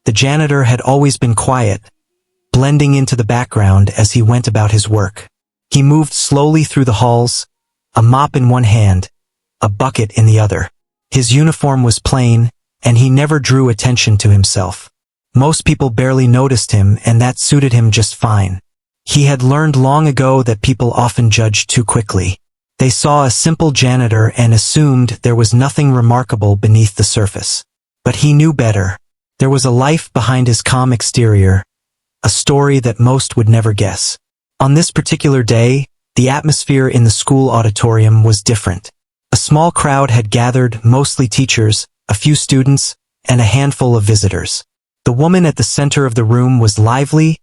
The janitor had always been quiet, blending into the background as he went about his work. He moved slowly through the halls, a mop in one hand, a bucket in the other. His uniform was plain, and he never drew attention to himself. Most people barely noticed him, and that suited him just fine. He had learned long ago that people often judge too quickly. They saw a simple janitor and assumed there was nothing remarkable beneath the surface. But he knew better. There was a life behind his calm exterior, a story that most would never guess. On this particular day, the atmosphere in the school auditorium was different. A small crowd had gathered, mostly teachers, a few students, and a handful of visitors. The woman at the center of the room was lively,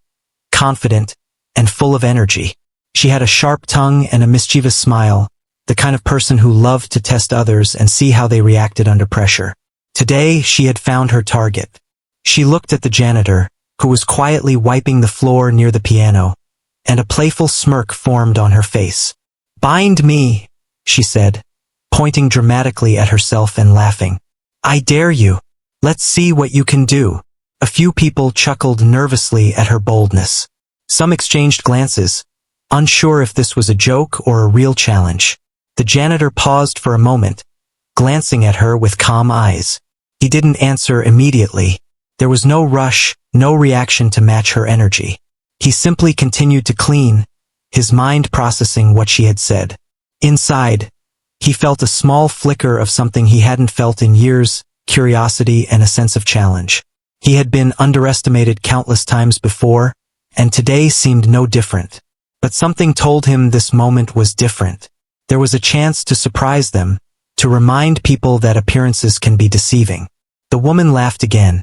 confident, and full of energy. She had a sharp tongue and a mischievous smile, the kind of person who loved to test others and see how they reacted under pressure. Today, she had found her target. She looked at the janitor, who was quietly wiping the floor near the piano, and a playful smirk formed on her face. "Bind me," she said, pointing dramatically at herself and laughing. "I dare you. Let's see what you can do." A few people chuckled nervously at her boldness. Some exchanged glances, unsure if this was a joke or a real challenge. The janitor paused for a moment, glancing at her with calm eyes. He didn't answer immediately. There was no rush, no reaction to match her energy. He simply continued to clean, his mind processing what she had said. Inside, he felt a small flicker of something he hadn't felt in years, curiosity and a sense of challenge. He had been underestimated countless times before, and today seemed no different. But something told him this moment was different. There was a chance to surprise them, to remind people that appearances can be deceiving. The woman laughed again,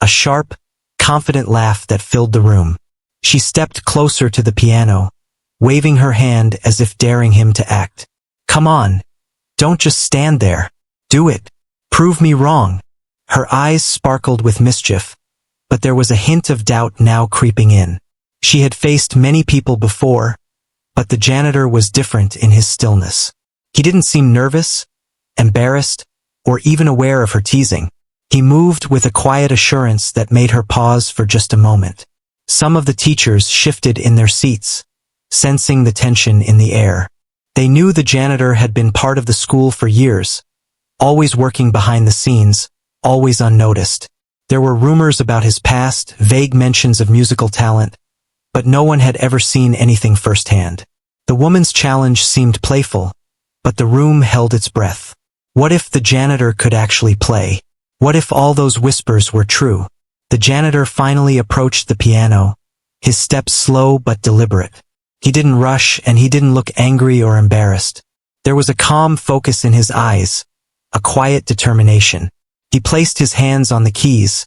a sharp, confident laugh that filled the room. She stepped closer to the piano, waving her hand as if daring him to act. "Come on. Don't just stand there. Do it. Prove me wrong." Her eyes sparkled with mischief, but there was a hint of doubt now creeping in. She had faced many people before, but the janitor was different in his stillness. He didn't seem nervous, embarrassed, or even aware of her teasing. He moved with a quiet assurance that made her pause for just a moment. Some of the teachers shifted in their seats, sensing the tension in the air. They knew the janitor had been part of the school for years, always working behind the scenes, always unnoticed. There were rumors about his past, vague mentions of musical talent, but no one had ever seen anything firsthand. The woman's challenge seemed playful, but the room held its breath. What if the janitor could actually play? What if all those whispers were true? The janitor finally approached the piano, his steps slow but deliberate. He didn't rush and he didn't look angry or embarrassed. There was a calm focus in his eyes, a quiet determination. He placed his hands on the keys,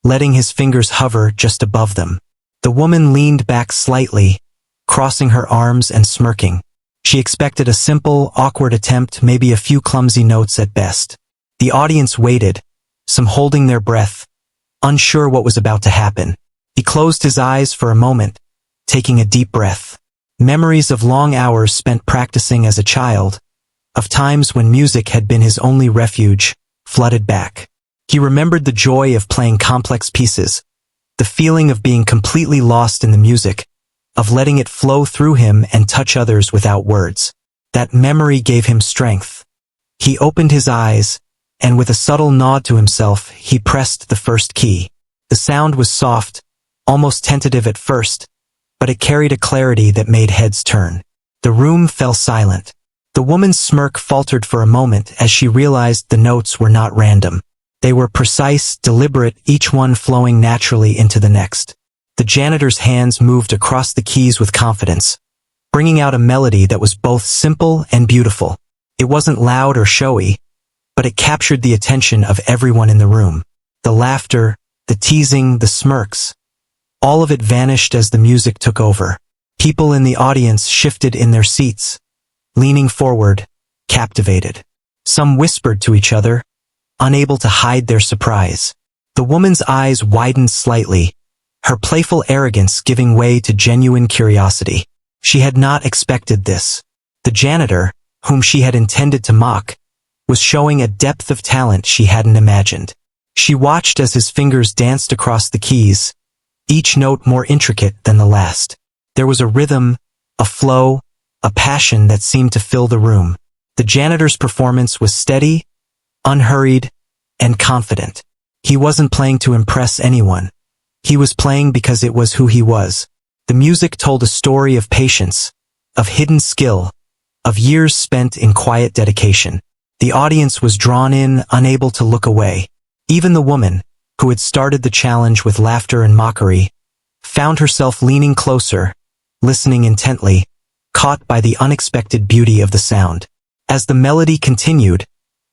letting his fingers hover just above them. The woman leaned back slightly, crossing her arms and smirking. She expected a simple, awkward attempt, maybe a few clumsy notes at best. The audience waited, some holding their breath, unsure what was about to happen. He closed his eyes for a moment, taking a deep breath. Memories of long hours spent practicing as a child, of times when music had been his only refuge, flooded back. He remembered the joy of playing complex pieces, the feeling of being completely lost in the music, of letting it flow through him and touch others without words. That memory gave him strength. He opened his eyes, and with a subtle nod to himself, he pressed the first key. The sound was soft, almost tentative at first, but it carried a clarity that made heads turn. The room fell silent. The woman's smirk faltered for a moment as she realized the notes were not random. They were precise, deliberate, each one flowing naturally into the next. The janitor's hands moved across the keys with confidence, bringing out a melody that was both simple and beautiful. It wasn't loud or showy, but it captured the attention of everyone in the room. The laughter, the teasing, the smirks, all of it vanished as the music took over. People in the audience shifted in their seats, leaning forward, captivated. Some whispered to each other, unable to hide their surprise. The woman's eyes widened slightly, her playful arrogance giving way to genuine curiosity. She had not expected this. The janitor, whom she had intended to mock, was showing a depth of talent she hadn't imagined. She watched as his fingers danced across the keys, each note more intricate than the last. There was a rhythm, a flow, a passion that seemed to fill the room. The janitor's performance was steady, unhurried, and confident. He wasn't playing to impress anyone. He was playing because it was who he was. The music told a story of patience, of hidden skill, of years spent in quiet dedication. The audience was drawn in, unable to look away. Even the woman, who had started the challenge with laughter and mockery, found herself leaning closer, listening intently, caught by the unexpected beauty of the sound. As the melody continued,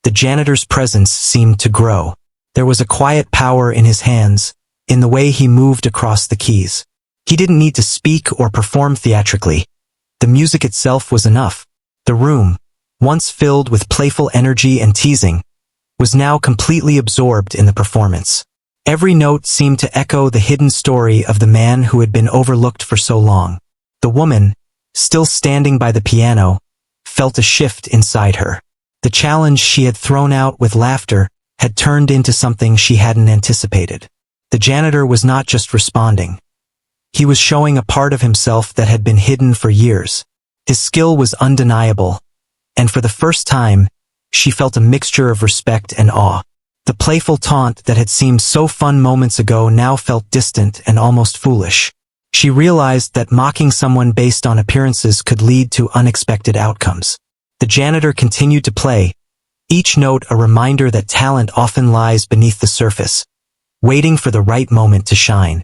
the janitor's presence seemed to grow. There was a quiet power in his hands, in the way he moved across the keys. He didn't need to speak or perform theatrically. The music itself was enough. The room, once filled with playful energy and teasing, was now completely absorbed in the performance. Every note seemed to echo the hidden story of the man who had been overlooked for so long. The woman, still standing by the piano, felt a shift inside her. The challenge she had thrown out with laughter had turned into something she hadn't anticipated. The janitor was not just responding. He was showing a part of himself that had been hidden for years. His skill was undeniable, and for the first time, she felt a mixture of respect and awe. The playful taunt that had seemed so fun moments ago now felt distant and almost foolish. She realized that mocking someone based on appearances could lead to unexpected outcomes. The janitor continued to play, each note a reminder that talent often lies beneath the surface, waiting for the right moment to shine.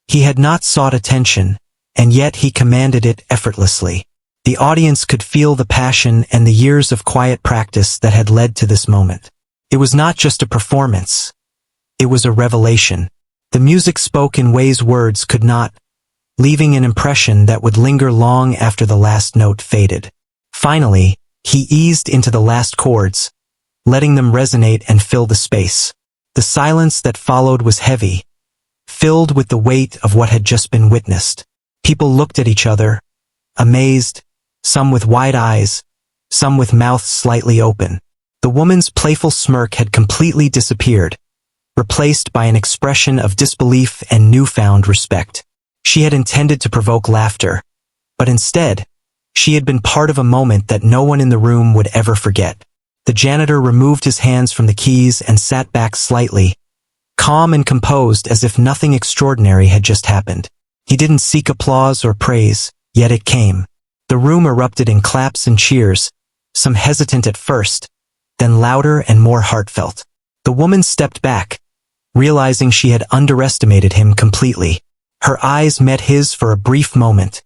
He had not sought attention, and yet he commanded it effortlessly. The audience could feel the passion and the years of quiet practice that had led to this moment. It was not just a performance. It was a revelation. The music spoke in ways words could not, leaving an impression that would linger long after the last note faded. Finally, he eased into the last chords, letting them resonate and fill the space. The silence that followed was heavy, filled with the weight of what had just been witnessed. People looked at each other, amazed, some with wide eyes, some with mouths slightly open. The woman's playful smirk had completely disappeared, replaced by an expression of disbelief and newfound respect. She had intended to provoke laughter, but instead, she had been part of a moment that no one in the room would ever forget. The janitor removed his hands from the keys and sat back slightly, calm and composed as if nothing extraordinary had just happened. He didn't seek applause or praise, yet it came. The room erupted in claps and cheers, some hesitant at first, then louder and more heartfelt. The woman stepped back, realizing she had underestimated him completely. Her eyes met his for a brief moment,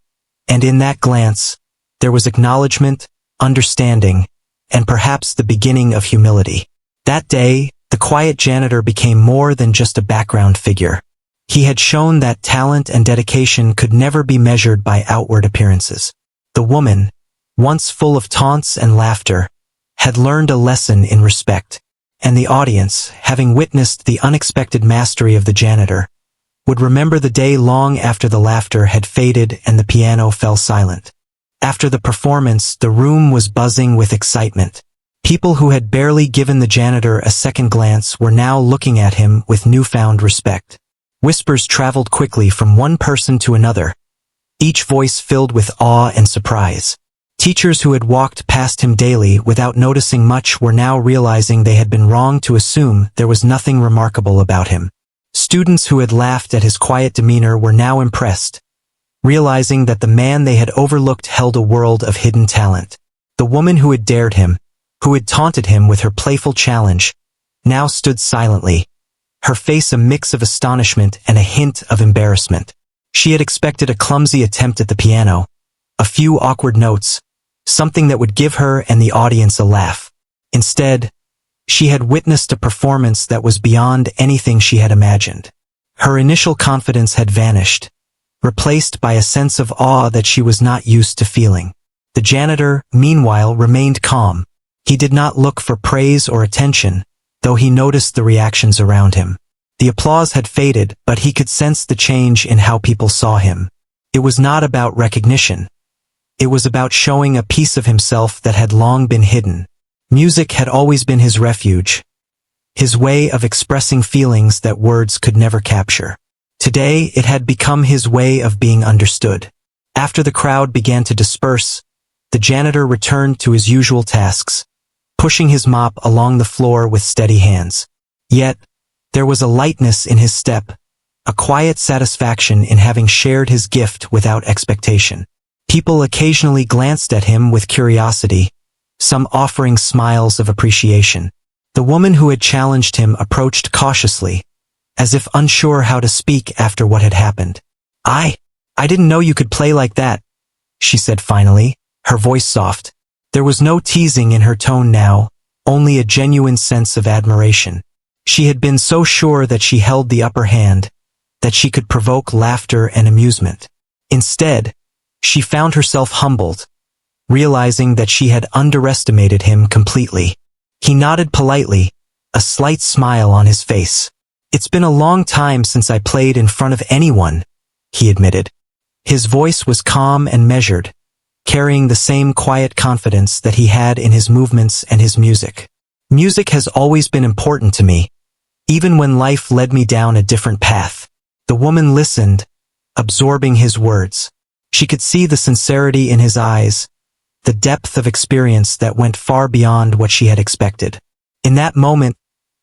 and in that glance, there was acknowledgement, understanding, and perhaps the beginning of humility. That day, the quiet janitor became more than just a background figure. He had shown that talent and dedication could never be measured by outward appearances. The woman, once full of taunts and laughter, had learned a lesson in respect, and the audience, having witnessed the unexpected mastery of the janitor, would remember the day long after the laughter had faded and the piano fell silent. After the performance, the room was buzzing with excitement. People who had barely given the janitor a second glance were now looking at him with newfound respect. Whispers traveled quickly from one person to another, each voice filled with awe and surprise. Teachers who had walked past him daily without noticing much were now realizing they had been wrong to assume there was nothing remarkable about him. Students who had laughed at his quiet demeanor were now impressed, realizing that the man they had overlooked held a world of hidden talent. The woman who had dared him, who had taunted him with her playful challenge, now stood silently, her face a mix of astonishment and a hint of embarrassment. She had expected a clumsy attempt at the piano, a few awkward notes, something that would give her and the audience a laugh. Instead, she had witnessed a performance that was beyond anything she had imagined. Her initial confidence had vanished, replaced by a sense of awe that she was not used to feeling. The janitor, meanwhile, remained calm. He did not look for praise or attention, though he noticed the reactions around him. The applause had faded, but he could sense the change in how people saw him. It was not about recognition. It was about showing a piece of himself that had long been hidden. Music had always been his refuge, his way of expressing feelings that words could never capture. Today, it had become his way of being understood. After the crowd began to disperse, the janitor returned to his usual tasks, pushing his mop along the floor with steady hands. Yet, there was a lightness in his step, a quiet satisfaction in having shared his gift without expectation. People occasionally glanced at him with curiosity, some offering smiles of appreciation. The woman who had challenged him approached cautiously, as if unsure how to speak after what had happened. I didn't know you could play like that," she said finally, her voice soft. There was no teasing in her tone now, only a genuine sense of admiration. She had been so sure that she held the upper hand, that she could provoke laughter and amusement. Instead, she found herself humbled, realizing that she had underestimated him completely. He nodded politely, a slight smile on his face. "It's been a long time since I played in front of anyone," he admitted. His voice was calm and measured, carrying the same quiet confidence that he had in his movements and his music. "Music has always been important to me, even when life led me down a different path." The woman listened, absorbing his words. She could see the sincerity in his eyes, the depth of experience that went far beyond what she had expected. In that moment,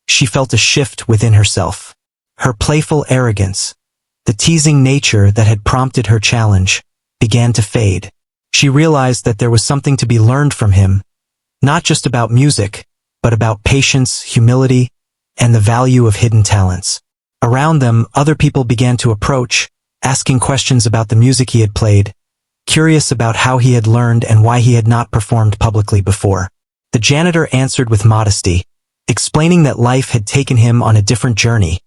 she felt a shift within herself. Her playful arrogance, the teasing nature that had prompted her challenge, began to fade. She realized that there was something to be learned from him, not just about music, but about patience, humility, and the value of hidden talents. Around them, other people began to approach, asking questions about the music he had played, curious about how he had learned and why he had not performed publicly before. The janitor answered with modesty, explaining that life had taken him on a different journey,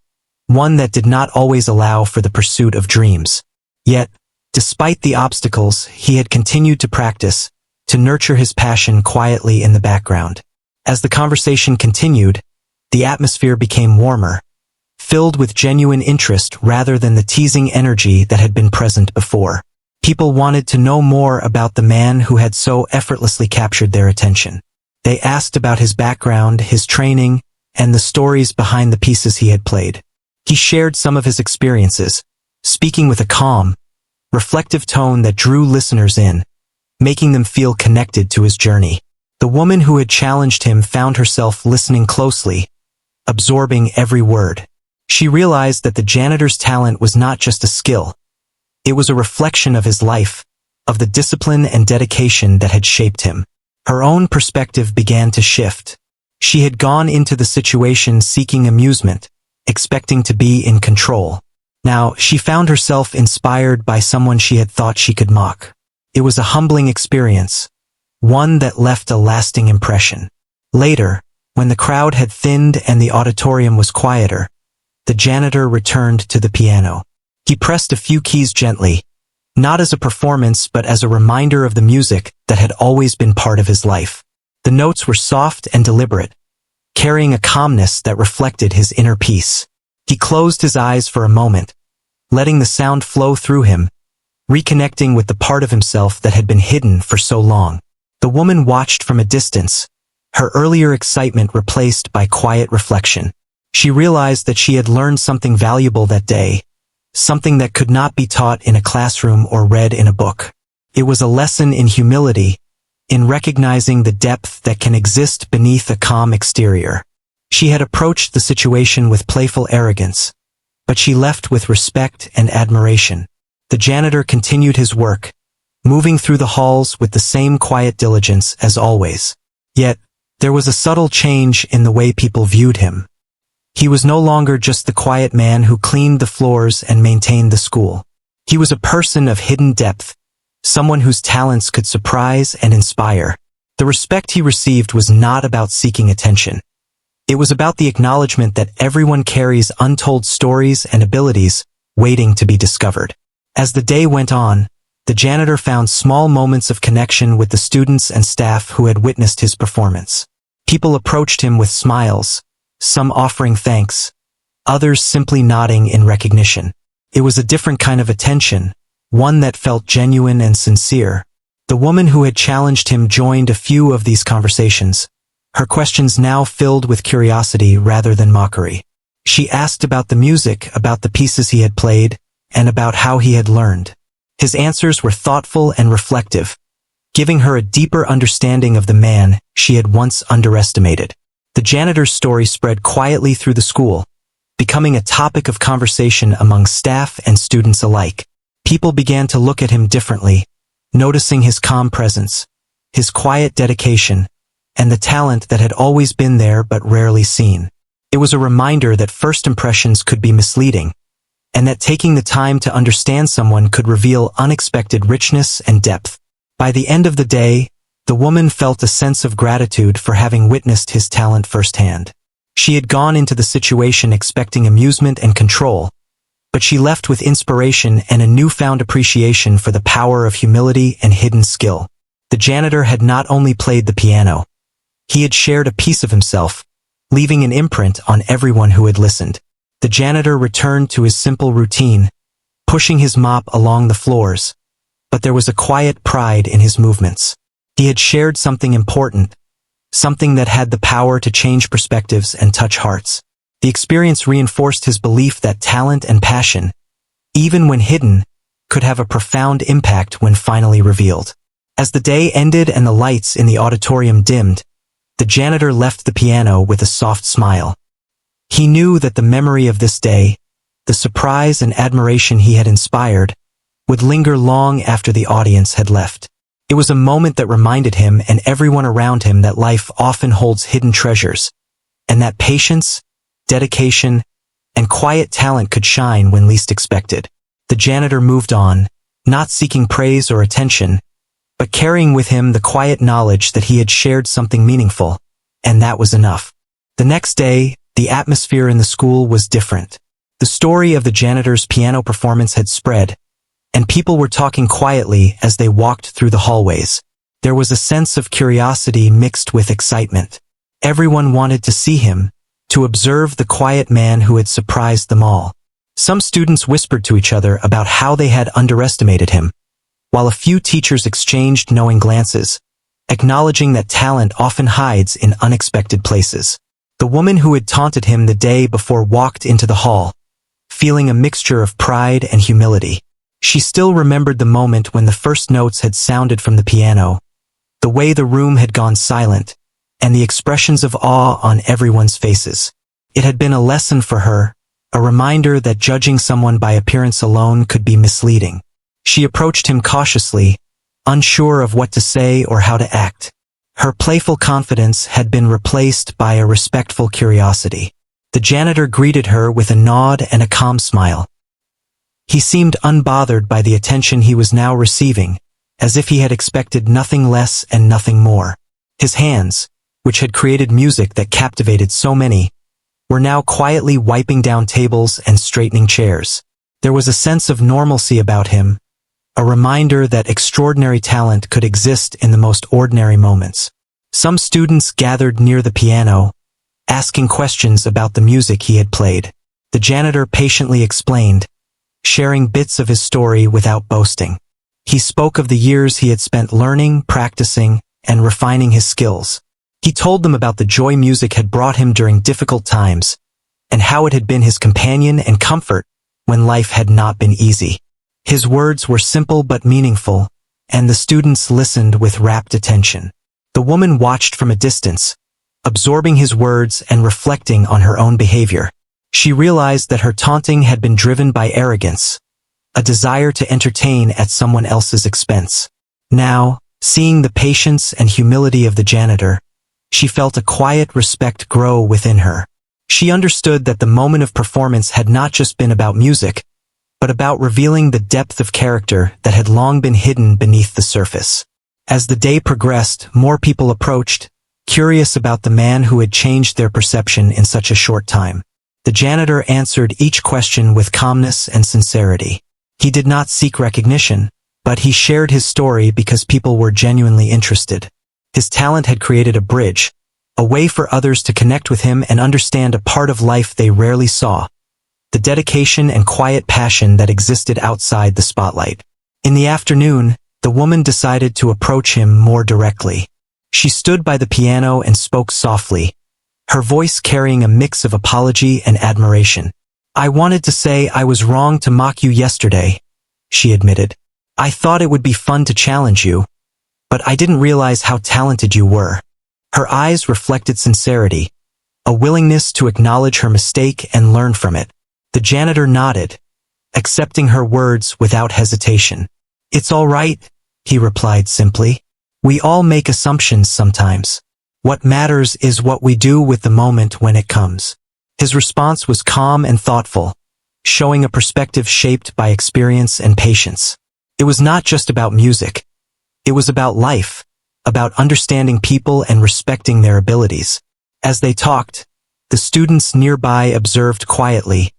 one that did not always allow for the pursuit of dreams. Yet, despite the obstacles, he had continued to practice, to nurture his passion quietly in the background. As the conversation continued, the atmosphere became warmer, filled with genuine interest rather than the teasing energy that had been present before. People wanted to know more about the man who had so effortlessly captured their attention. They asked about his background, his training, and the stories behind the pieces he had played. He shared some of his experiences, speaking with a calm, reflective tone that drew listeners in, making them feel connected to his journey. The woman who had challenged him found herself listening closely, absorbing every word. She realized that the janitor's talent was not just a skill. It was a reflection of his life, of the discipline and dedication that had shaped him. Her own perspective began to shift. She had gone into the situation seeking amusement, expecting to be in control. Now, she found herself inspired by someone she had thought she could mock. It was a humbling experience, one that left a lasting impression. Later, when the crowd had thinned and the auditorium was quieter, the janitor returned to the piano. He pressed a few keys gently, not as a performance but as a reminder of the music that had always been part of his life. The notes were soft and deliberate, carrying a calmness that reflected his inner peace. He closed his eyes for a moment, letting the sound flow through him, reconnecting with the part of himself that had been hidden for so long. The woman watched from a distance, her earlier excitement replaced by quiet reflection. She realized that she had learned something valuable that day, something that could not be taught in a classroom or read in a book. It was a lesson in humility, in recognizing the depth that can exist beneath a calm exterior. She had approached the situation with playful arrogance, but she left with respect and admiration. The janitor continued his work, moving through the halls with the same quiet diligence as always. Yet, there was a subtle change in the way people viewed him. He was no longer just the quiet man who cleaned the floors and maintained the school. He was a person of hidden depth, someone whose talents could surprise and inspire. The respect he received was not about seeking attention. It was about the acknowledgement that everyone carries untold stories and abilities waiting to be discovered. As the day went on, the janitor found small moments of connection with the students and staff who had witnessed his performance. People approached him with smiles, some offering thanks, others simply nodding in recognition. It was a different kind of attention, one that felt genuine and sincere. The woman who had challenged him joined a few of these conversations, her questions now filled with curiosity rather than mockery. She asked about the music, about the pieces he had played, and about how he had learned. His answers were thoughtful and reflective, giving her a deeper understanding of the man she had once underestimated. The janitor's story spread quietly through the school, becoming a topic of conversation among staff and students alike. People began to look at him differently, noticing his calm presence, his quiet dedication, and the talent that had always been there but rarely seen. It was a reminder that first impressions could be misleading, and that taking the time to understand someone could reveal unexpected richness and depth. By the end of the day, the woman felt a sense of gratitude for having witnessed his talent firsthand. She had gone into the situation expecting amusement and control, but she left with inspiration and a newfound appreciation for the power of humility and hidden skill. The janitor had not only played the piano, he had shared a piece of himself, leaving an imprint on everyone who had listened. The janitor returned to his simple routine, pushing his mop along the floors, but there was a quiet pride in his movements. He had shared something important, something that had the power to change perspectives and touch hearts. The experience reinforced his belief that talent and passion, even when hidden, could have a profound impact when finally revealed. As the day ended and the lights in the auditorium dimmed, the janitor left the piano with a soft smile. He knew that the memory of this day, the surprise and admiration he had inspired, would linger long after the audience had left. It was a moment that reminded him and everyone around him that life often holds hidden treasures, and that patience, dedication, and quiet talent could shine when least expected. The janitor moved on, not seeking praise or attention, but carrying with him the quiet knowledge that he had shared something meaningful, and that was enough. The next day, the atmosphere in the school was different. The story of the janitor's piano performance had spread, and people were talking quietly as they walked through the hallways. There was a sense of curiosity mixed with excitement. Everyone wanted to see him, to observe the quiet man who had surprised them all. Some students whispered to each other about how they had underestimated him, while a few teachers exchanged knowing glances, acknowledging that talent often hides in unexpected places. The woman who had taunted him the day before walked into the hall, feeling a mixture of pride and humility. She still remembered the moment when the first notes had sounded from the piano, the way the room had gone silent, and the expressions of awe on everyone's faces. It had been a lesson for her, a reminder that judging someone by appearance alone could be misleading. She approached him cautiously, unsure of what to say or how to act. Her playful confidence had been replaced by a respectful curiosity. The janitor greeted her with a nod and a calm smile. He seemed unbothered by the attention he was now receiving, as if he had expected nothing less and nothing more. His hands, which had created music that captivated so many, were now quietly wiping down tables and straightening chairs. There was a sense of normalcy about him, a reminder that extraordinary talent could exist in the most ordinary moments. Some students gathered near the piano, asking questions about the music he had played. The janitor patiently explained, sharing bits of his story without boasting. He spoke of the years he had spent learning, practicing, and refining his skills. He told them about the joy music had brought him during difficult times, and how it had been his companion and comfort when life had not been easy. His words were simple but meaningful, and the students listened with rapt attention. The woman watched from a distance, absorbing his words and reflecting on her own behavior. She realized that her taunting had been driven by arrogance, a desire to entertain at someone else's expense. Now, seeing the patience and humility of the janitor, she felt a quiet respect grow within her. She understood that the moment of performance had not just been about music, but about revealing the depth of character that had long been hidden beneath the surface. As the day progressed, more people approached, curious about the man who had changed their perception in such a short time. The janitor answered each question with calmness and sincerity. He did not seek recognition, but he shared his story because people were genuinely interested. His talent had created a bridge, a way for others to connect with him and understand a part of life they rarely saw, the dedication and quiet passion that existed outside the spotlight. In the afternoon, the woman decided to approach him more directly. She stood by the piano and spoke softly, her voice carrying a mix of apology and admiration. "I wanted to say I was wrong to mock you yesterday," she admitted. "I thought it would be fun to challenge you, but I didn't realize how talented you were." Her eyes reflected sincerity, a willingness to acknowledge her mistake and learn from it. The janitor nodded, accepting her words without hesitation. "It's all right," he replied simply. "We all make assumptions sometimes. What matters is what we do with the moment when it comes." His response was calm and thoughtful, showing a perspective shaped by experience and patience. It was not just about music. It was about life, about understanding people and respecting their abilities. As they talked, the students nearby observed quietly,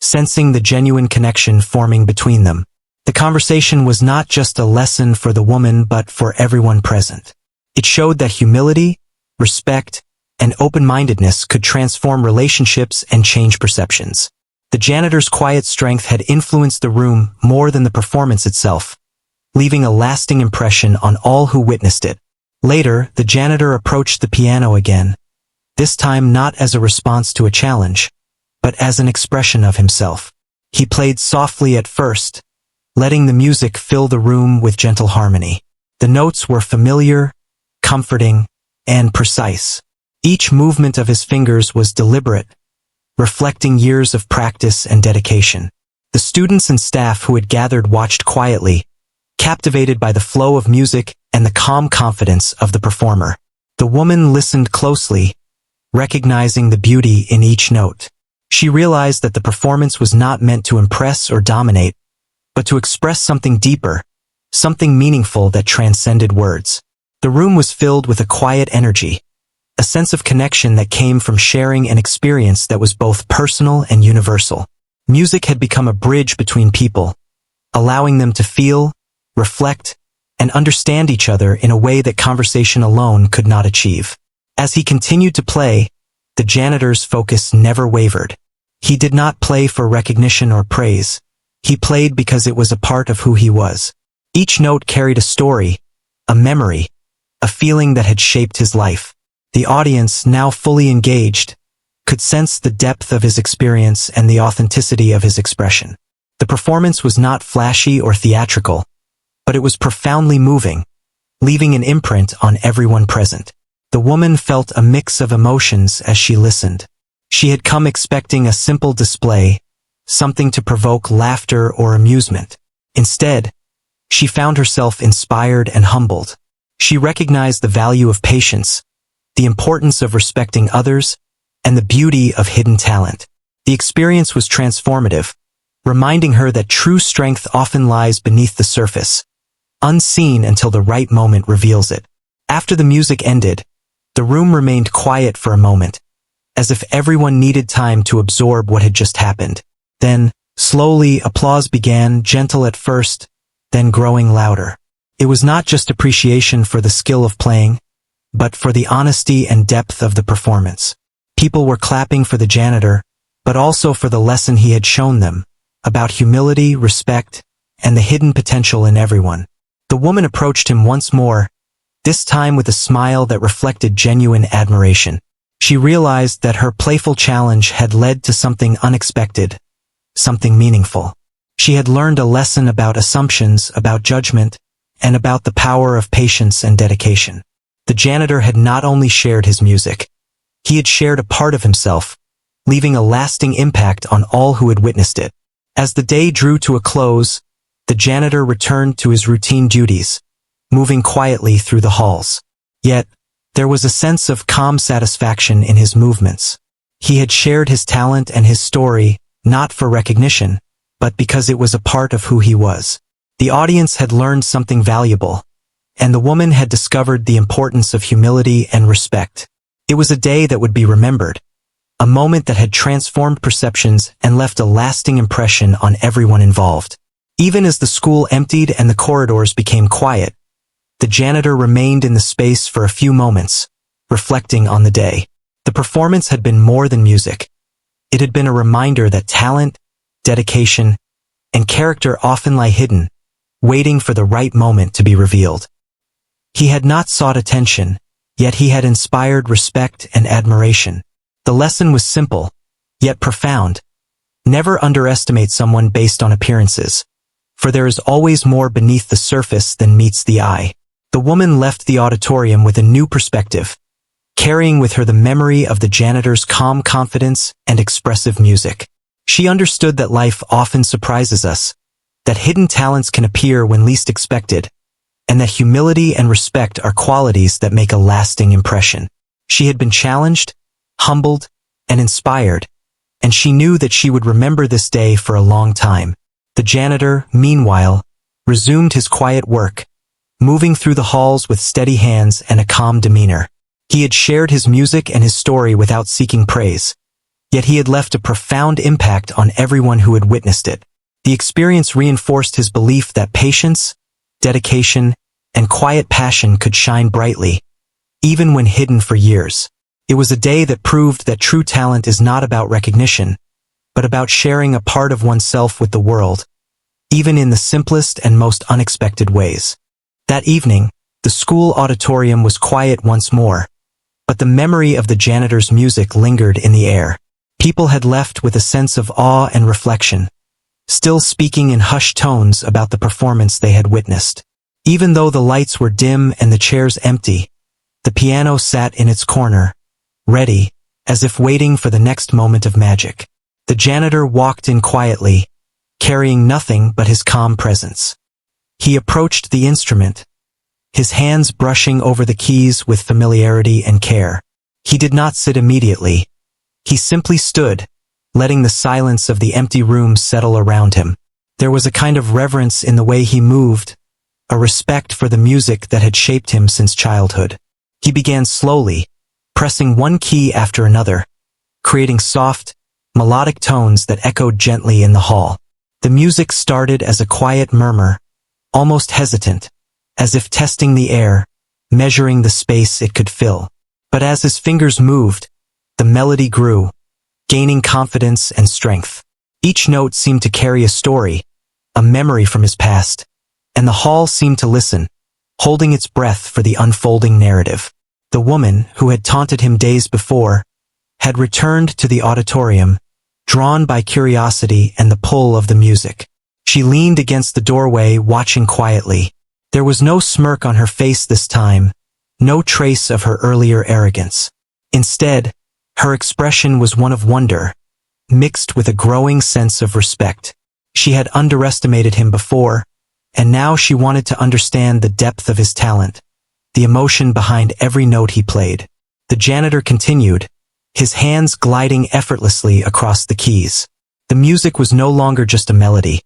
sensing the genuine connection forming between them. The conversation was not just a lesson for the woman but for everyone present. It showed that humility, respect, and open-mindedness could transform relationships and change perceptions. The janitor's quiet strength had influenced the room more than the performance itself, leaving a lasting impression on all who witnessed it. Later, the janitor approached the piano again, this time not as a response to a challenge, but as an expression of himself. He played softly at first, letting the music fill the room with gentle harmony. The notes were familiar, comforting, and precise. Each movement of his fingers was deliberate, reflecting years of practice and dedication. The students and staff who had gathered watched quietly, captivated by the flow of music and the calm confidence of the performer. The woman listened closely, recognizing the beauty in each note. She realized that the performance was not meant to impress or dominate, but to express something deeper, something meaningful that transcended words. The room was filled with a quiet energy, a sense of connection that came from sharing an experience that was both personal and universal. Music had become a bridge between people, allowing them to feel, reflect, and understand each other in a way that conversation alone could not achieve. As he continued to play, the janitor's focus never wavered. He did not play for recognition or praise. He played because it was a part of who he was. Each note carried a story, a memory, a feeling that had shaped his life. The audience, now fully engaged, could sense the depth of his experience and the authenticity of his expression. The performance was not flashy or theatrical, but it was profoundly moving, leaving an imprint on everyone present. The woman felt a mix of emotions as she listened. She had come expecting a simple display, something to provoke laughter or amusement. Instead, she found herself inspired and humbled. She recognized the value of patience, the importance of respecting others, and the beauty of hidden talent. The experience was transformative, reminding her that true strength often lies beneath the surface, unseen until the right moment reveals it. After the music ended, the room remained quiet for a moment, as if everyone needed time to absorb what had just happened. Then, slowly, applause began, gentle at first, then growing louder. It was not just appreciation for the skill of playing, but for the honesty and depth of the performance. People were clapping for the janitor, but also for the lesson he had shown them, about humility, respect, and the hidden potential in everyone. The woman approached him once more, this time with a smile that reflected genuine admiration. She realized that her playful challenge had led to something unexpected, something meaningful. She had learned a lesson about assumptions, about judgment, and about the power of patience and dedication. The janitor had not only shared his music, he had shared a part of himself, leaving a lasting impact on all who had witnessed it. As the day drew to a close, the janitor returned to his routine duties, moving quietly through the halls. Yet, there was a sense of calm satisfaction in his movements. He had shared his talent and his story, not for recognition, but because it was a part of who he was. The audience had learned something valuable, and the woman had discovered the importance of humility and respect. It was a day that would be remembered, a moment that had transformed perceptions and left a lasting impression on everyone involved. Even as the school emptied and the corridors became quiet, the janitor remained in the space for a few moments, reflecting on the day. The performance had been more than music. It had been a reminder that talent, dedication, and character often lie hidden, waiting for the right moment to be revealed. He had not sought attention. yet he had inspired respect and admiration. The lesson was simple, yet profound. Never underestimate someone based on appearances, for there is always more beneath the surface than meets the eye. The woman left the auditorium with a new perspective, carrying with her the memory of the janitor's calm confidence and expressive music. She understood that life often surprises us, that hidden talents can appear when least expected, and that humility and respect are qualities that make a lasting impression. She had been challenged, humbled, and inspired, and she knew that she would remember this day for a long time. The janitor, meanwhile, resumed his quiet work, moving through the halls with steady hands and a calm demeanor. He had shared his music and his story without seeking praise, yet he had left a profound impact on everyone who had witnessed it. The experience reinforced his belief that patience, dedication, and quiet passion could shine brightly, even when hidden for years. It was a day that proved that true talent is not about recognition, but about sharing a part of oneself with the world, even in the simplest and most unexpected ways. That evening, the school auditorium was quiet once more, but the memory of the janitor's music lingered in the air. People had left with a sense of awe and reflection, still speaking in hushed tones about the performance they had witnessed. Even though the lights were dim and the chairs empty, the piano sat in its corner, ready, as if waiting for the next moment of magic. The janitor walked in quietly, carrying nothing but his calm presence. He approached the instrument, his hands brushing over the keys with familiarity and care. He did not sit immediately. He simply stood, letting the silence of the empty room settle around him. There was a kind of reverence in the way he moved, a respect for the music that had shaped him since childhood. He began slowly, pressing one key after another, creating soft, melodic tones that echoed gently in the hall. The music started as a quiet murmur, almost hesitant, as if testing the air, measuring the space it could fill. But as his fingers moved, the melody grew, gaining confidence and strength. Each note seemed to carry a story, a memory from his past, and the hall seemed to listen, holding its breath for the unfolding narrative. The woman, who had taunted him days before, had returned to the auditorium, drawn by curiosity and the pull of the music. She leaned against the doorway, watching quietly. There was no smirk on her face this time, no trace of her earlier arrogance. Instead, her expression was one of wonder, mixed with a growing sense of respect. She had underestimated him before, and now she wanted to understand the depth of his talent, the emotion behind every note he played. The janitor continued, his hands gliding effortlessly across the keys. The music was no longer just a melody.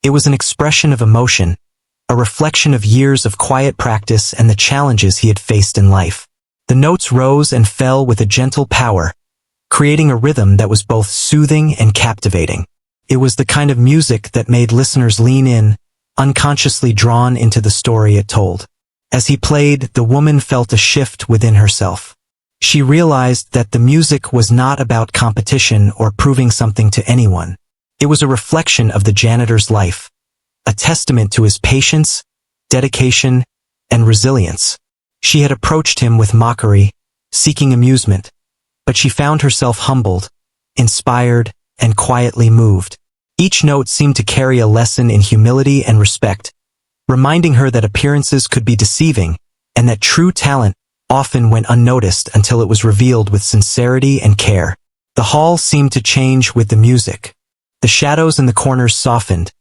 It was an expression of emotion, a reflection of years of quiet practice and the challenges he had faced in life. The notes rose and fell with a gentle power, creating a rhythm that was both soothing and captivating. It was the kind of music that made listeners lean in, unconsciously drawn into the story it told. As he played, the woman felt a shift within herself. She realized that the music was not about competition or proving something to anyone. It was a reflection of the janitor's life, a testament to his patience, dedication, and resilience. She had approached him with mockery, seeking amusement, but she found herself humbled, inspired, and quietly moved. Each note seemed to carry a lesson in humility and respect, reminding her that appearances could be deceiving, and that true talent often went unnoticed until it was revealed with sincerity and care. The hall seemed to change with the music. The shadows in the corners softened,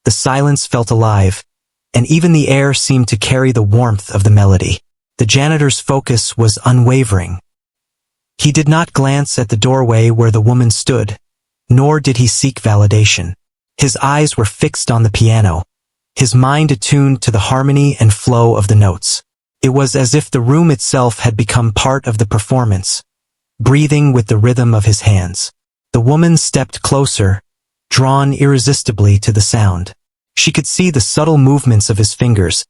the silence felt alive, and even the air seemed to carry the warmth of the melody. The janitor's focus was unwavering. He did not glance at the doorway where the woman stood, nor did he seek validation. His eyes were fixed on the piano, his mind attuned to the harmony and flow of the notes. It was as if the room itself had become part of the performance, breathing with the rhythm of his hands. The woman stepped closer, drawn irresistibly to the sound. She could see the subtle movements of his fingers,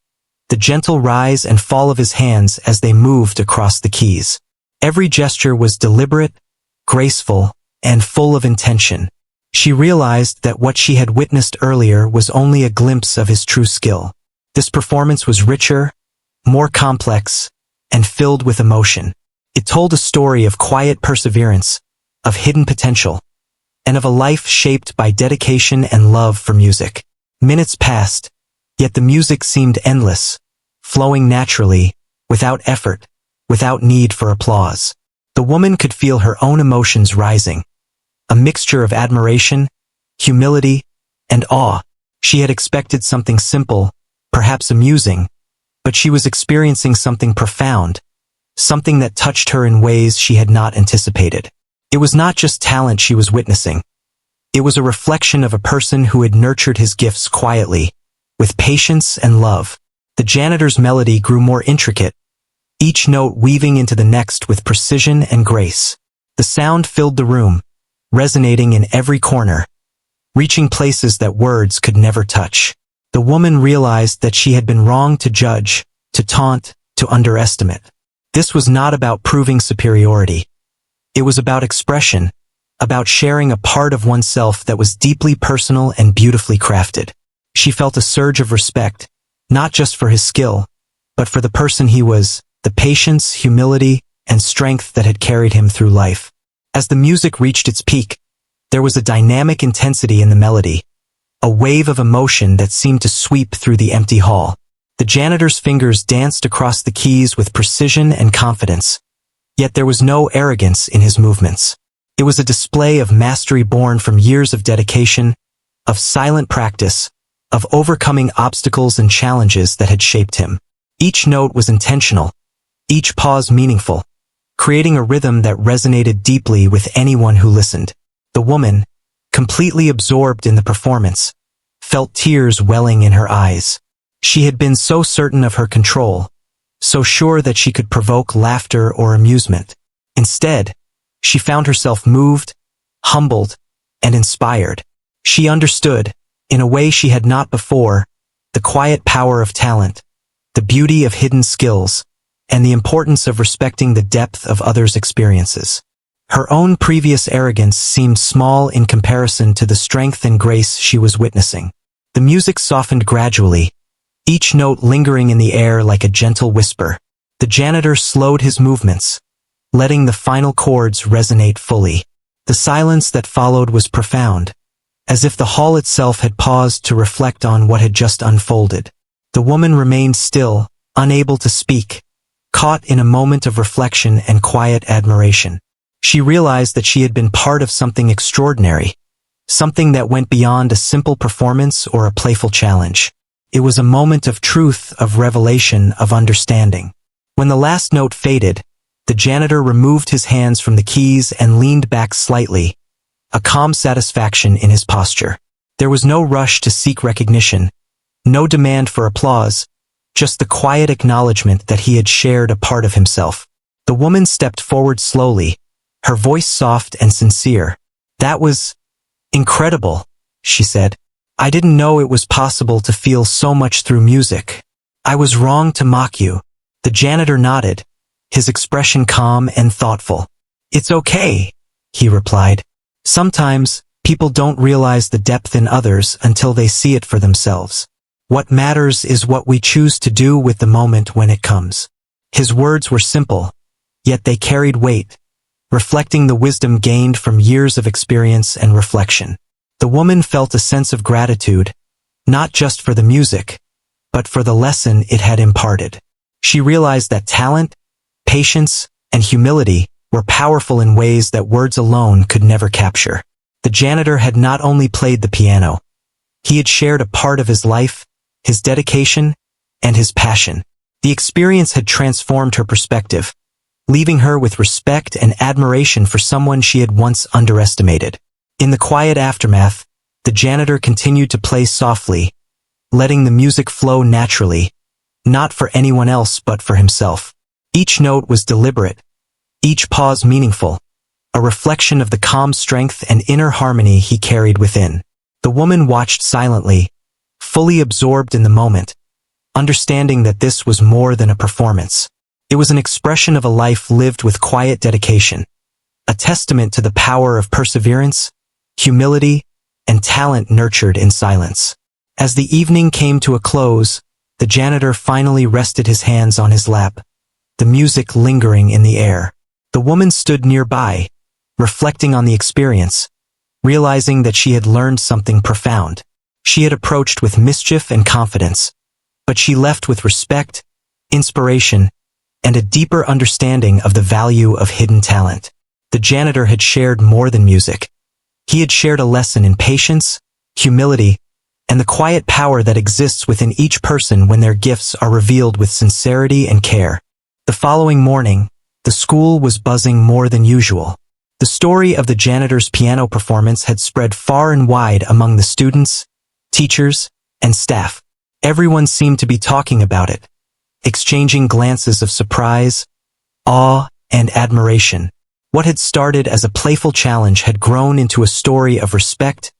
the gentle rise and fall of his hands as they moved across the keys. Every gesture was deliberate, graceful, and full of intention. She realized that what she had witnessed earlier was only a glimpse of his true skill. This performance was richer, more complex, and filled with emotion. It told a story of quiet perseverance, of hidden potential, and of a life shaped by dedication and love for music. Minutes passed, yet the music seemed endless, flowing naturally, without effort, without need for applause. The woman could feel her own emotions rising, a mixture of admiration, humility, and awe. She had expected something simple, perhaps amusing, but she was experiencing something profound, something that touched her in ways she had not anticipated. It was not just talent she was witnessing. It was a reflection of a person who had nurtured his gifts quietly, with patience and love. The janitor's melody grew more intricate, each note weaving into the next with precision and grace. The sound filled the room, resonating in every corner, reaching places that words could never touch. The woman realized that she had been wrong to judge, to taunt, to underestimate. This was not about proving superiority. It was about expression, about sharing a part of oneself that was deeply personal and beautifully crafted. She felt a surge of respect, not just for his skill, but for the person he was, the patience, humility, and strength that had carried him through life. As the music reached its peak, there was a dynamic intensity in the melody, a wave of emotion that seemed to sweep through the empty hall. The janitor's fingers danced across the keys with precision and confidence, yet there was no arrogance in his movements. It was a display of mastery born from years of dedication, of silent practice, of overcoming obstacles and challenges that had shaped him. Each note was intentional, each pause meaningful, creating a rhythm that resonated deeply with anyone who listened. The woman, completely absorbed in the performance, felt tears welling in her eyes. She had been so certain of her control, so sure that she could provoke laughter or amusement. Instead, she found herself moved, humbled, and inspired. She understood, in a way she had not before, the quiet power of talent, the beauty of hidden skills, and the importance of respecting the depth of others' experiences. Her own previous arrogance seemed small in comparison to the strength and grace she was witnessing. The music softened gradually, each note lingering in the air like a gentle whisper. The janitor slowed his movements, letting the final chords resonate fully. The silence that followed was profound, as if the hall itself had paused to reflect on what had just unfolded. The woman remained still, unable to speak, caught in a moment of reflection and quiet admiration. She realized that she had been part of something extraordinary, something that went beyond a simple performance or a playful challenge. It was a moment of truth, of revelation, of understanding. When the last note faded, the janitor removed his hands from the keys and leaned back slightly, a calm satisfaction in his posture. There was no rush to seek recognition, no demand for applause, just the quiet acknowledgement that he had shared a part of himself. The woman stepped forward slowly, her voice soft and sincere. "That was incredible," she said. "I didn't know it was possible to feel so much through music. I was wrong to mock you." The janitor nodded, his expression calm and thoughtful. "It's okay," he replied. "Sometimes, people don't realize the depth in others until they see it for themselves. What matters is what we choose to do with the moment when it comes." His words were simple, yet they carried weight, reflecting the wisdom gained from years of experience and reflection. The woman felt a sense of gratitude, not just for the music, but for the lesson it had imparted. She realized that talent, patience, and humility were powerful in ways that words alone could never capture. The janitor had not only played the piano, he had shared a part of his life, his dedication, and his passion. The experience had transformed her perspective, leaving her with respect and admiration for someone she had once underestimated. In the quiet aftermath, the janitor continued to play softly, letting the music flow naturally, not for anyone else but for himself. Each note was deliberate, each pause meaningful, a reflection of the calm strength and inner harmony he carried within. The woman watched silently, fully absorbed in the moment, understanding that this was more than a performance. It was an expression of a life lived with quiet dedication, a testament to the power of perseverance, humility, and talent nurtured in silence. As the evening came to a close, the janitor finally rested his hands on his lap, the music lingering in the air. The woman stood nearby, reflecting on the experience, realizing that she had learned something profound. She had approached with mischief and confidence, but she left with respect, inspiration, and a deeper understanding of the value of hidden talent. The janitor had shared more than music. He had shared a lesson in patience, humility, and the quiet power that exists within each person when their gifts are revealed with sincerity and care. The following morning, the school was buzzing more than usual. The story of the janitor's piano performance had spread far and wide among the students, teachers, and staff. Everyone seemed to be talking about it, exchanging glances of surprise, awe, and admiration. What had started as a playful challenge had grown into a story of respect,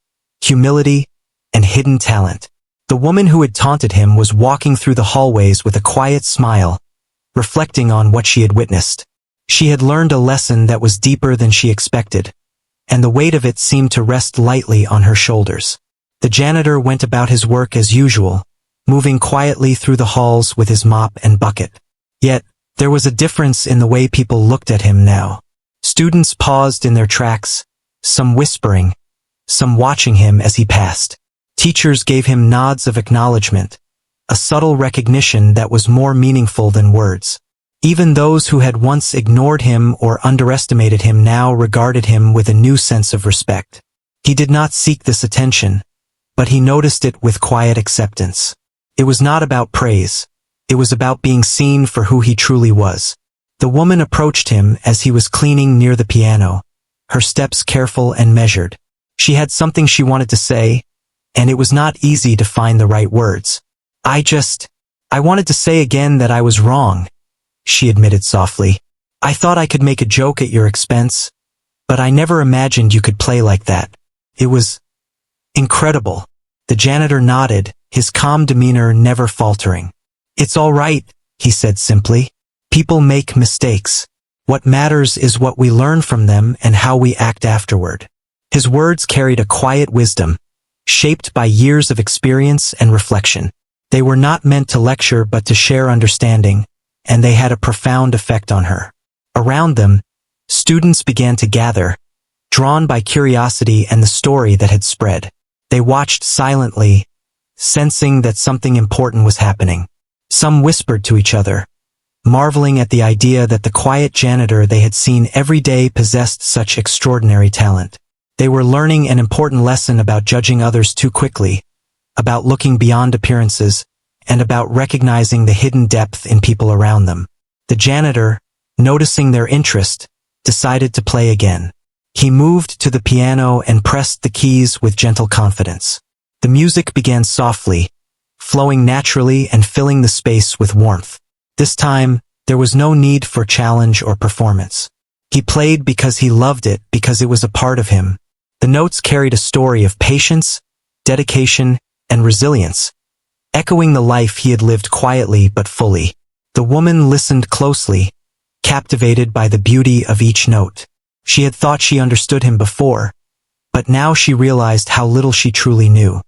humility, and hidden talent. The woman who had taunted him was walking through the hallways with a quiet smile, reflecting on what she had witnessed. She had learned a lesson that was deeper than she expected, and the weight of it seemed to rest lightly on her shoulders. The janitor went about his work as usual, moving quietly through the halls with his mop and bucket. Yet, there was a difference in the way people looked at him now. Students paused in their tracks, some whispering, some watching him as he passed. Teachers gave him nods of acknowledgement, a subtle recognition that was more meaningful than words. Even those who had once ignored him or underestimated him now regarded him with a new sense of respect. He did not seek this attention, but he noticed it with quiet acceptance. It was not about praise. It was about being seen for who he truly was. The woman approached him as he was cleaning near the piano, her steps careful and measured. She had something she wanted to say, and it was not easy to find the right words. I wanted to say again that I was wrong, she admitted softly. I thought I could make a joke at your expense, but I never imagined you could play like that. It was incredible. The janitor nodded, his calm demeanor never faltering. It's all right, he said simply. People make mistakes. What matters is what we learn from them and how we act afterward. His words carried a quiet wisdom, shaped by years of experience and reflection. They were not meant to lecture but to share understanding, and they had a profound effect on her. Around them, students began to gather, drawn by curiosity and the story that had spread. They watched silently, sensing that something important was happening. Some whispered to each other, marveling at the idea that the quiet janitor they had seen every day possessed such extraordinary talent. They were learning an important lesson about judging others too quickly, about looking beyond appearances, and about recognizing the hidden depth in people around them. The janitor, noticing their interest, decided to play again. He moved to the piano and pressed the keys with gentle confidence. The music began softly, flowing naturally and filling the space with warmth. This time, there was no need for challenge or performance. He played because he loved it, because it was a part of him. The notes carried a story of patience, dedication, and resilience, echoing the life he had lived quietly but fully. The woman listened closely, captivated by the beauty of each note. She had thought she understood him before, but now she realized how little she truly knew.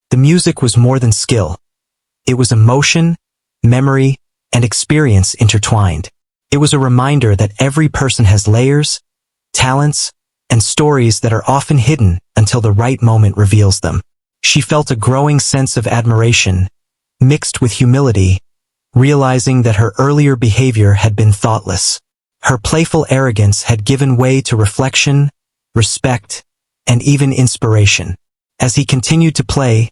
The music was more than skill. It was emotion, memory, and experience intertwined. It was a reminder that every person has layers, talents, and stories that are often hidden until the right moment reveals them. She felt a growing sense of admiration, mixed with humility, realizing that her earlier behavior had been thoughtless. Her playful arrogance had given way to reflection, respect, and even inspiration. As he continued to play,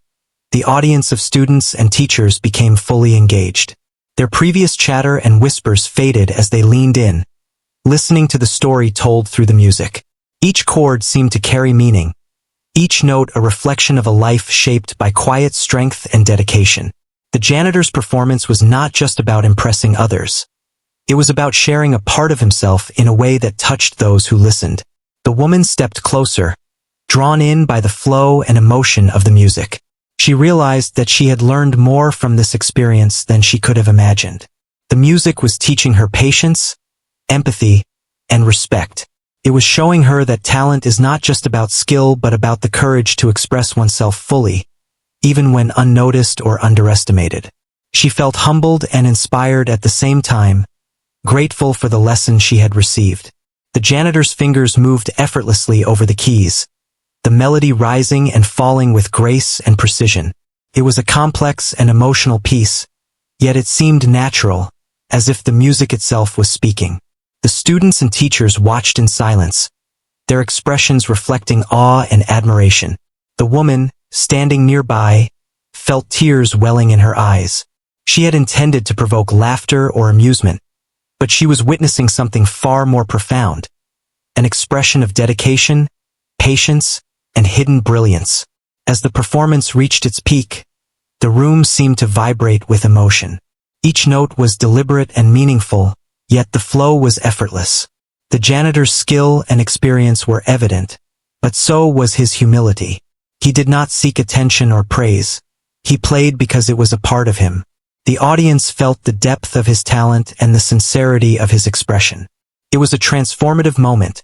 the audience of students and teachers became fully engaged. Their previous chatter and whispers faded as they leaned in, listening to the story told through the music. Each chord seemed to carry meaning, each note a reflection of a life shaped by quiet strength and dedication. The janitor's performance was not just about impressing others. It was about sharing a part of himself in a way that touched those who listened. The woman stepped closer, drawn in by the flow and emotion of the music. She realized that she had learned more from this experience than she could have imagined. The music was teaching her patience, empathy, and respect. It was showing her that talent is not just about skill but about the courage to express oneself fully, even when unnoticed or underestimated. She felt humbled and inspired at the same time, grateful for the lesson she had received. The janitor's fingers moved effortlessly over the keys, the melody rising and falling with grace and precision. It was a complex and emotional piece, yet it seemed natural, as if the music itself was speaking. The students and teachers watched in silence, their expressions reflecting awe and admiration. The woman, standing nearby, felt tears welling in her eyes. She had intended to provoke laughter or amusement, but she was witnessing something far more profound, an expression of dedication, patience, and hidden brilliance. As the performance reached its peak, the room seemed to vibrate with emotion. Each note was deliberate and meaningful, yet the flow was effortless. The janitor's skill and experience were evident, but so was his humility. He did not seek attention or praise. He played because it was a part of him. The audience felt the depth of his talent and the sincerity of his expression. It was a transformative moment,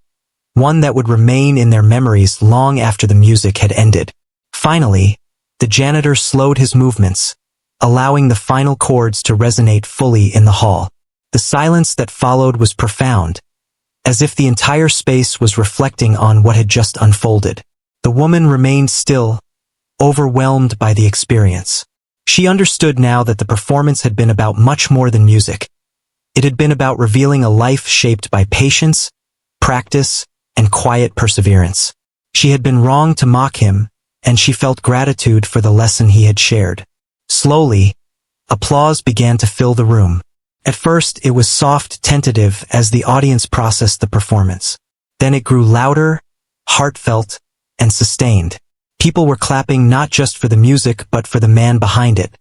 one that would remain in their memories long after the music had ended. Finally, the janitor slowed his movements, allowing the final chords to resonate fully in the hall. The silence that followed was profound, as if the entire space was reflecting on what had just unfolded. The woman remained still, overwhelmed by the experience. She understood now that the performance had been about much more than music. It had been about revealing a life shaped by patience, practice, and quiet perseverance. She had been wrong to mock him, and she felt gratitude for the lesson he had shared. Slowly, applause began to fill the room. At first, it was soft, tentative as the audience processed the performance. Then it grew louder, heartfelt, and sustained. People were clapping not just for the music but for the man behind it,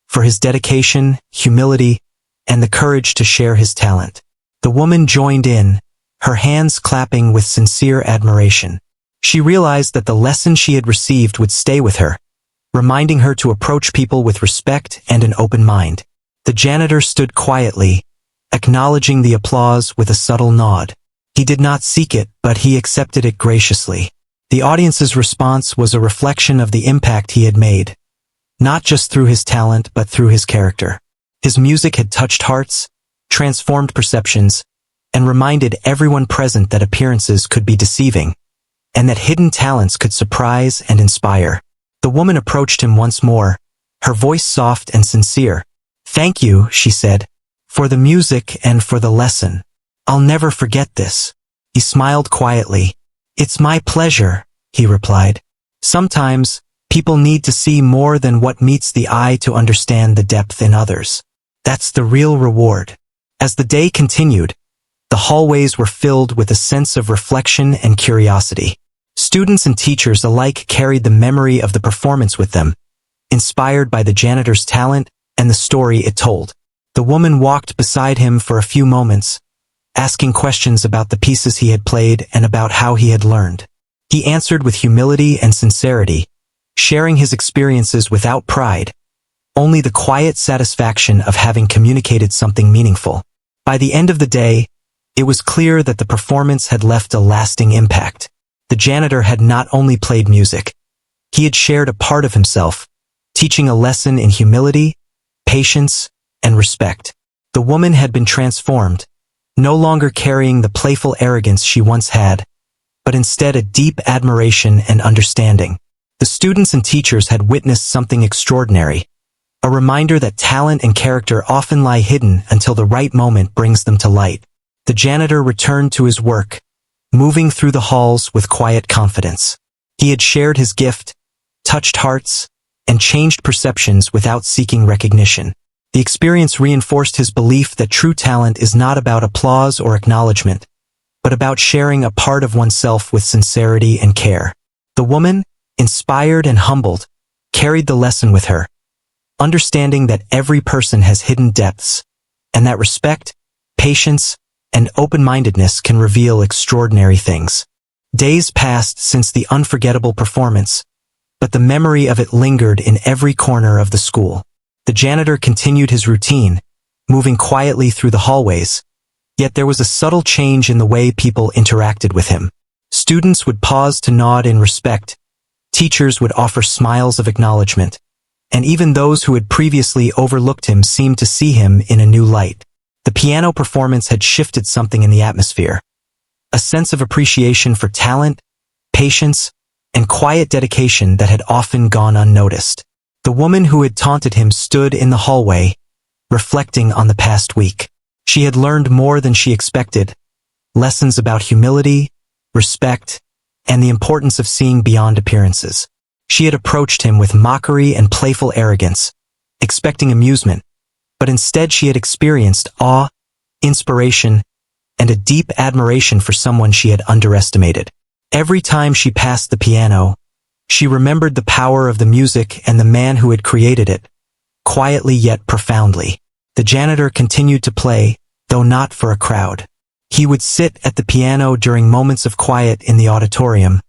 for his dedication, humility, and the courage to share his talent. The woman joined in, her hands clapping with sincere admiration. She realized that the lesson she had received would stay with her, reminding her to approach people with respect and an open mind. The janitor stood quietly, acknowledging the applause with a subtle nod. He did not seek it, but he accepted it graciously. The audience's response was a reflection of the impact he had made, not just through his talent but through his character. His music had touched hearts, transformed perceptions, and reminded everyone present that appearances could be deceiving, and that hidden talents could surprise and inspire. The woman approached him once more, her voice soft and sincere. "Thank you," she said, "for the music and for the lesson. I'll never forget this." He smiled quietly. "It's my pleasure," he replied. Sometimes, people need to see more than what meets the eye to understand the depth in others. That's the real reward. As the day continued, the hallways were filled with a sense of reflection and curiosity. Students and teachers alike carried the memory of the performance with them, inspired by the janitor's talent and the story it told. The woman walked beside him for a few moments, asking questions about the pieces he had played and about how he had learned. He answered with humility and sincerity, sharing his experiences without pride, only the quiet satisfaction of having communicated something meaningful. By the end of the day, it was clear that the performance had left a lasting impact. The janitor had not only played music, he had shared a part of himself, teaching a lesson in humility, patience, and respect. The woman had been transformed, no longer carrying the playful arrogance she once had, but instead a deep admiration and understanding. The students and teachers had witnessed something extraordinary, a reminder that talent and character often lie hidden until the right moment brings them to light. The janitor returned to his work, moving through the halls with quiet confidence. He had shared his gift, touched hearts, and changed perceptions without seeking recognition. The experience reinforced his belief that true talent is not about applause or acknowledgement, but about sharing a part of oneself with sincerity and care. The woman, inspired and humbled, carried the lesson with her, understanding that every person has hidden depths, and that respect, patience, and open-mindedness can reveal extraordinary things. Days passed since the unforgettable performance, but the memory of it lingered in every corner of the school. The janitor continued his routine, moving quietly through the hallways, yet there was a subtle change in the way people interacted with him. Students would pause to nod in respect, teachers would offer smiles of acknowledgement, and even those who had previously overlooked him seemed to see him in a new light. The piano performance had shifted something in the atmosphere. A sense of appreciation for talent, patience, and quiet dedication that had often gone unnoticed. The woman who had taunted him stood in the hallway, reflecting on the past week. She had learned more than she expected, lessons about humility, respect, and the importance of seeing beyond appearances. She had approached him with mockery and playful arrogance, expecting amusement, but instead she had experienced awe, inspiration, and a deep admiration for someone she had underestimated. Every time she passed the piano, she remembered the power of the music and the man who had created it, quietly yet profoundly. The janitor continued to play, though not for a crowd. He would sit at the piano during moments of quiet in the auditorium,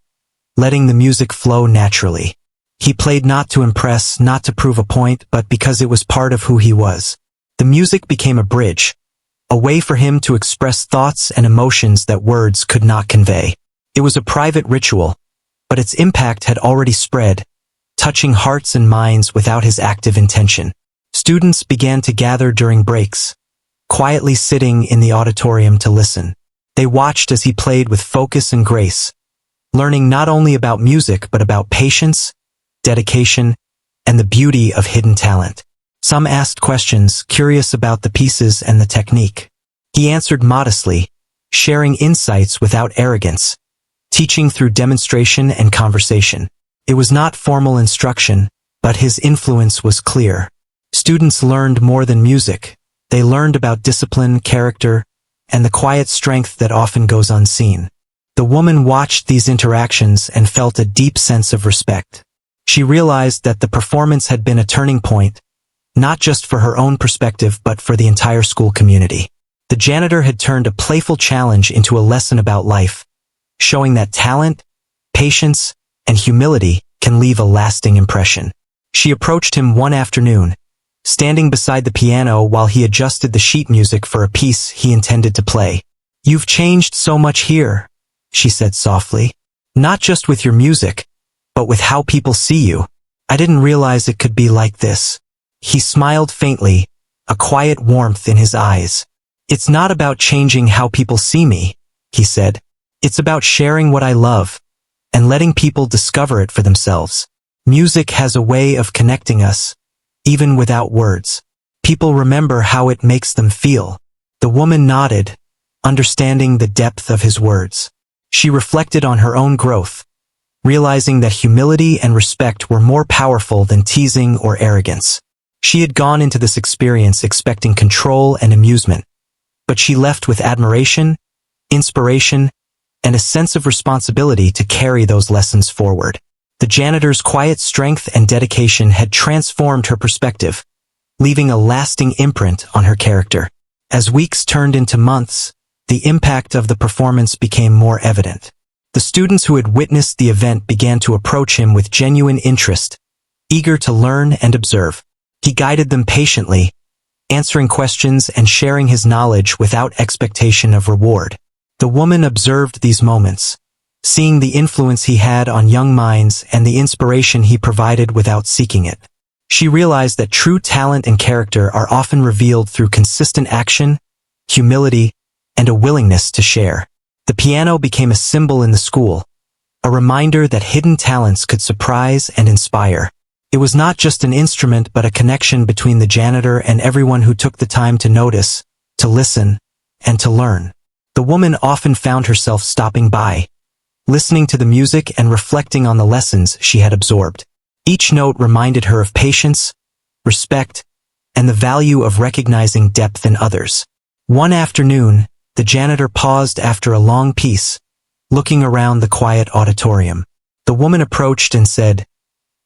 letting the music flow naturally. He played not to impress, not to prove a point, but because it was part of who he was. The music became a bridge, a way for him to express thoughts and emotions that words could not convey. It was a private ritual, but its impact had already spread, touching hearts and minds without his active intention. Students began to gather during breaks, quietly sitting in the auditorium to listen. They watched as he played with focus and grace, learning not only about music but about patience, dedication, and the beauty of hidden talent. Some asked questions, curious about the pieces and the technique. He answered modestly, sharing insights without arrogance, teaching through demonstration and conversation. It was not formal instruction, but his influence was clear. Students learned more than music. They learned about discipline, character, and the quiet strength that often goes unseen. The woman watched these interactions and felt a deep sense of respect. She realized that the performance had been a turning point, not just for her own perspective but for the entire school community. The janitor had turned a playful challenge into a lesson about life, showing that talent, patience, and humility can leave a lasting impression. She approached him one afternoon, standing beside the piano while he adjusted the sheet music for a piece he intended to play. "You've changed so much here," she said softly. "Not just with your music, but with how people see you. I didn't realize it could be like this." He smiled faintly, a quiet warmth in his eyes. "It's not about changing how people see me," he said. "It's about sharing what I love and letting people discover it for themselves. Music has a way of connecting us, even without words. People remember how it makes them feel." The woman nodded, understanding the depth of his words. She reflected on her own growth, realizing that humility and respect were more powerful than teasing or arrogance. She had gone into this experience expecting control and amusement, but she left with admiration, inspiration, and a sense of responsibility to carry those lessons forward. The janitor's quiet strength and dedication had transformed her perspective, leaving a lasting imprint on her character. As weeks turned into months, the impact of the performance became more evident. The students who had witnessed the event began to approach him with genuine interest, eager to learn and observe. He guided them patiently, answering questions and sharing his knowledge without expectation of reward. The woman observed these moments, seeing the influence he had on young minds and the inspiration he provided without seeking it. She realized that true talent and character are often revealed through consistent action, humility, and a willingness to share. The piano became a symbol in the school, a reminder that hidden talents could surprise and inspire. It was not just an instrument but a connection between the janitor and everyone who took the time to notice, to listen, and to learn. The woman often found herself stopping by, listening to the music and reflecting on the lessons she had absorbed. Each note reminded her of patience, respect, and the value of recognizing depth in others. One afternoon, the janitor paused after a long piece, looking around the quiet auditorium. The woman approached and said,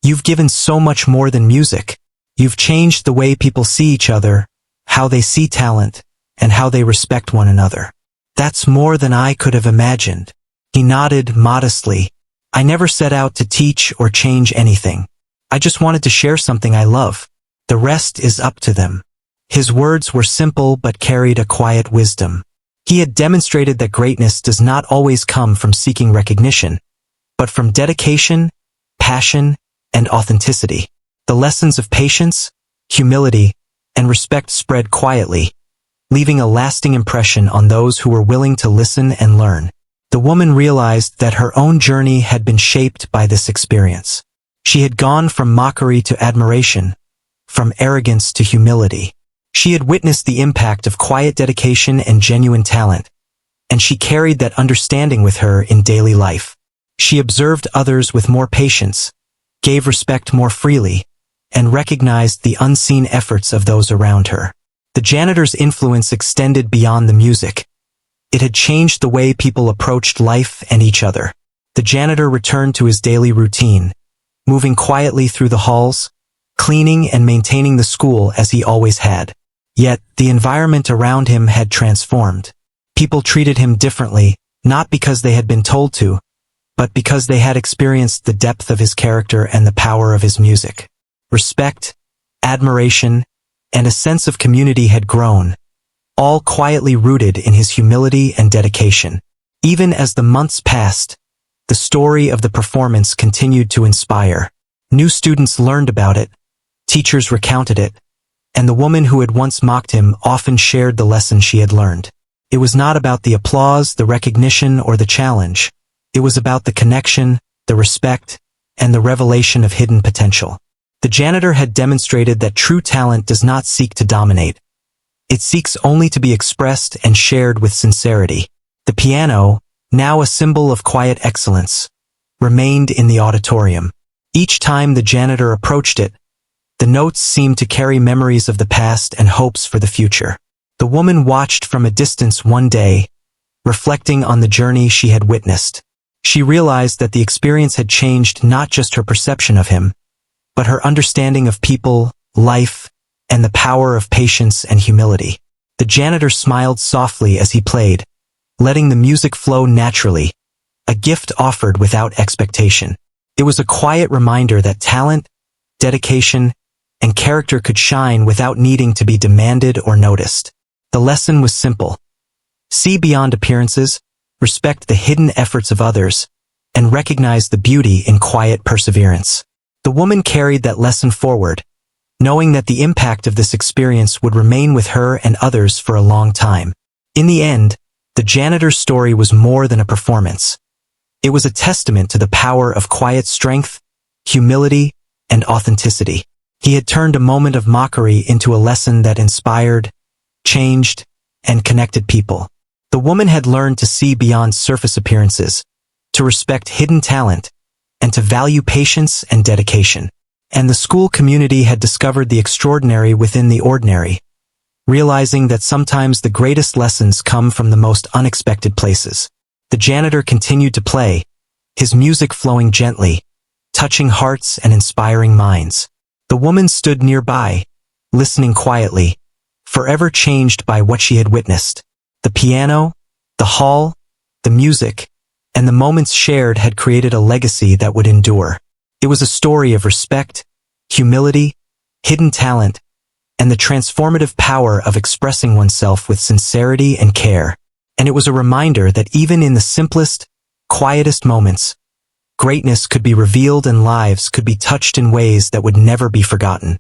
"You've given so much more than music. You've changed the way people see each other, how they see talent, and how they respect one another. That's more than I could have imagined." He nodded modestly. "I never set out to teach or change anything. I just wanted to share something I love. The rest is up to them." His words were simple but carried a quiet wisdom. He had demonstrated that greatness does not always come from seeking recognition, but from dedication, passion, and authenticity. The lessons of patience, humility, and respect spread quietly, leaving a lasting impression on those who were willing to listen and learn. The woman realized that her own journey had been shaped by this experience. She had gone from mockery to admiration, from arrogance to humility. She had witnessed the impact of quiet dedication and genuine talent, and she carried that understanding with her in daily life. She observed others with more patience, gave respect more freely, and recognized the unseen efforts of those around her. The janitor's influence extended beyond the music. It had changed the way people approached life and each other. The janitor returned to his daily routine, moving quietly through the halls, cleaning and maintaining the school as he always had. Yet, the environment around him had transformed. People treated him differently, not because they had been told to, but because they had experienced the depth of his character and the power of his music. Respect, admiration, and a sense of community had grown, all quietly rooted in his humility and dedication. Even as the months passed, the story of the performance continued to inspire. New students learned about it, teachers recounted it, and the woman who had once mocked him often shared the lesson she had learned. It was not about the applause, the recognition, or the challenge. It was about the connection, the respect, and the revelation of hidden potential. The janitor had demonstrated that true talent does not seek to dominate. It seeks only to be expressed and shared with sincerity. The piano, now a symbol of quiet excellence, remained in the auditorium. Each time the janitor approached it, the notes seemed to carry memories of the past and hopes for the future. The woman watched from a distance one day, reflecting on the journey she had witnessed. She realized that the experience had changed not just her perception of him, but her understanding of people, life, and the power of patience and humility. The janitor smiled softly as he played, letting the music flow naturally, a gift offered without expectation. It was a quiet reminder that talent, dedication, and character could shine without needing to be demanded or noticed. The lesson was simple. See beyond appearances, respect the hidden efforts of others, and recognize the beauty in quiet perseverance. The woman carried that lesson forward, knowing that the impact of this experience would remain with her and others for a long time. In the end, the janitor's story was more than a performance. It was a testament to the power of quiet strength, humility, and authenticity. He had turned a moment of mockery into a lesson that inspired, changed, and connected people. The woman had learned to see beyond surface appearances, to respect hidden talent, and to value patience and dedication. And the school community had discovered the extraordinary within the ordinary, realizing that sometimes the greatest lessons come from the most unexpected places. The janitor continued to play, his music flowing gently, touching hearts and inspiring minds. The woman stood nearby, listening quietly, forever changed by what she had witnessed. The piano, the hall, the music, and the moments shared had created a legacy that would endure. It was a story of respect, humility, hidden talent, and the transformative power of expressing oneself with sincerity and care. And it was a reminder that even in the simplest, quietest moments, greatness could be revealed and lives could be touched in ways that would never be forgotten.